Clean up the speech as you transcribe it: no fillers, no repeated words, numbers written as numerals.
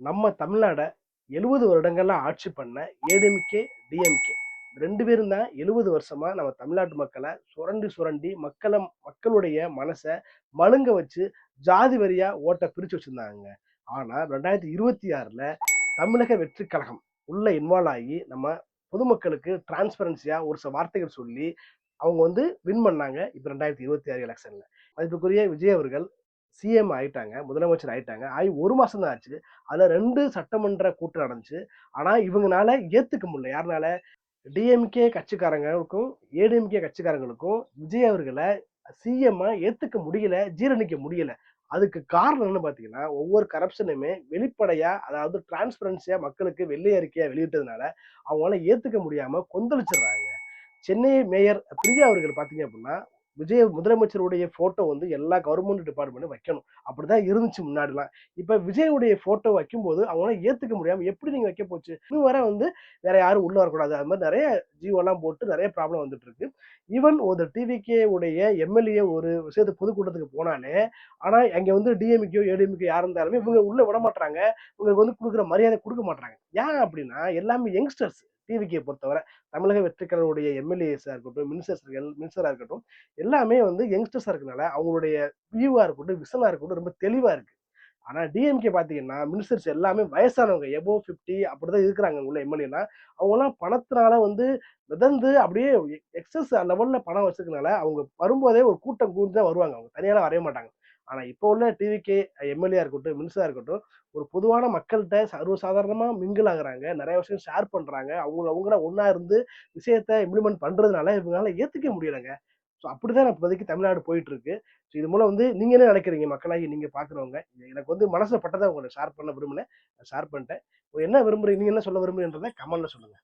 நம்ம தமிழ்நாட 70 வருடங்களா ஆட்சி பண்ண ஏடிஎம்கே, டிஎம்கே 2 பேரும் தான் 70 வருஷமா நம்ம தமிழ்நாட்டு மக்கள சுரண்டி, சுரண்டி மக்களுடைய மனச மழுங்க வச்சு, ஜாதி வாரியா ஓட்ட பிரிச்சு வச்சிருந்தாங்கங்க. ஆனா 2026ல தமிழக வெற்றிக் கழகம் உள்ள இன்வால்வ் ஆகி, நம்ம பொதுமக்களுக்கு டிரான்ஸ்பரன்சியா ஒரு சில வார்த்தைகள் சொல்லி, அவங்க வின் பண்ணாங்க. இப்ப 2026 எலக்ஷன்ல. மதிப்புக்குரிய விஜய் அவர்கள் சிஎம் ஆயிட்டாங்க. முதலமைச்சர் ஆயிட்டாங்க. ஆகி 1 மாசம் தான் ஆச்சு. அதுல 2 சட்டமன்ற கூட்டம் நடந்துச்சு. ஆனா இவங்கனால ஏத்துக்க முடியல. யாருனால? டிஎம்கே கட்சிக்காரங்களுக்கும், ஏடிஎம்கே கட்சிக்காரங்களுக்கும் விஜய் அவர்கள சிஎம்மா ஏத்துக்க முடியல, ஜீரணிக்க முடியல. அதுக்கு காரணம் என்னன்னு பார்த்தீங்கன்னா, ஒவ்வொரு கரப்ஷனுமே வெளிப்படையா, அதாவது டிரான்ஸ்பரன்சியா மக்களுக்கு வெள்ளை அறிக்கையா வெளியிட்டதுனால, அவங்களால ஏத்துக்க முடியாம கொந்தளிச்சுடுறாங்க. சென்னை மேயர் பிரியா அவர்கள் பார்த்தீங்க அப்படின்னா, விஜய் முதலமைச்சருடைய ஃபோட்டோ எல்லா கவர்ன்மென்ட் டிபார்ட்மெண்ட்டும் வைக்கணும். அப்படிதான் இருந்துச்சு முன்னாடிலாம். இப்ப விஜயுடைய ஃபோட்டோ வைக்கும்போது அவங்களால ஏத்துக்க முடியாம, எப்படி நீங்க வைக்க போச்சு? இன்னும் வர வேற யாரும் உள்ள வரக்கூடாது. அது மாரி நெறைய ஜியோலாம் போட்டு நெறைய ப்ராப்ளம் வந்துட்டு இருக்கு. ஈவன் ஒரு டிவிகே உடைய எம்எல்ஏ ஒரு விஷயத்த பொதுக்கூட்டத்துக்கு போனாலே, ஆனா அங்க டிஎம்கேயோ, ஏடிஎம்கேயோ யார் இருந்தாலுமே இவங்க உள்ள விட மாட்றாங்க. இவங்களுக்கு குடுக்குற மரியாதை குடுக்க மாட்றாங்க. ஏன் அப்படின்னா, எல்லாமே யங்ஸ்டர்ஸ் டிவிகே பொறுத்தவர. தமிழக வெற்றிக்கழகவுடைய எம்எல்ஏஸா இருக்கட்டும், மினிஸ்டரா இருக்கட்டும், எல்லாமே யங்ஸ்டர்ஸா இருக்கனால, அவங்களுடைய வியூவா இருக்கட்டும், விஷனா இருக்கட்டும் ரொம்ப தெளிவா இருக்கு. ஆனா டிஎம்கே பார்த்தீங்கன்னா, மினிஸ்டர்ஸ் எல்லாமே வயசானவங்க. எபோவ் 50 அப்படிதான் இருக்கிறாங்க அங்க உள்ள எம்எல்ஏலாம். அவங்கலாம் பணத்தினால மிதந்து அப்படியே எக்ஸஸ் லெவல்ல பணம் வச்சிருக்கனால, அவங்க வரும்போதே ஒரு கூட்டம் கூடி தான் வருவாங்க. அவங்க தனியாலாம் வரவே மாட்டாங்க. ஆனா இப்போ உள்ள டிவிகே எம்எல்ஏ இருக்கட்டும், மினிஸ்டரா இருக்கட்டும், ஒரு பொதுவான மக்கள்ட்ட சர்வசாதாரணமா மிங்கிள் ஆகுறாங்க. நெறைய விஷயம் ஷேர் பண்றாங்க. அவங்களா ஒண்ணா இருந்து விஷயத்த இம்ப்ளிமெண்ட் பண்றதுனால இவங்களால ஏத்துக்க முடியலங்க. ஸோ அப்படிதான் இப்போதைக்கு தமிழ்நாடு போயிட்டு இருக்கு. ஸோ இது மூலம் நீங்க என்ன நினைக்கிறீங்க? மக்களாகி நீங்க பார்க்குறவங்க. எனக்கு மனசுல பட்டத உங்கள்ட்ட ஷேர் பண்ண விரும்பினேன். ஷேர் பண்ணிட்டேன். என்ன விரும்புறீங்க? நீங்க என்ன சொல்ல விரும்புறீங்கன்றத கமெண்ட்ல சொல்லுங்க.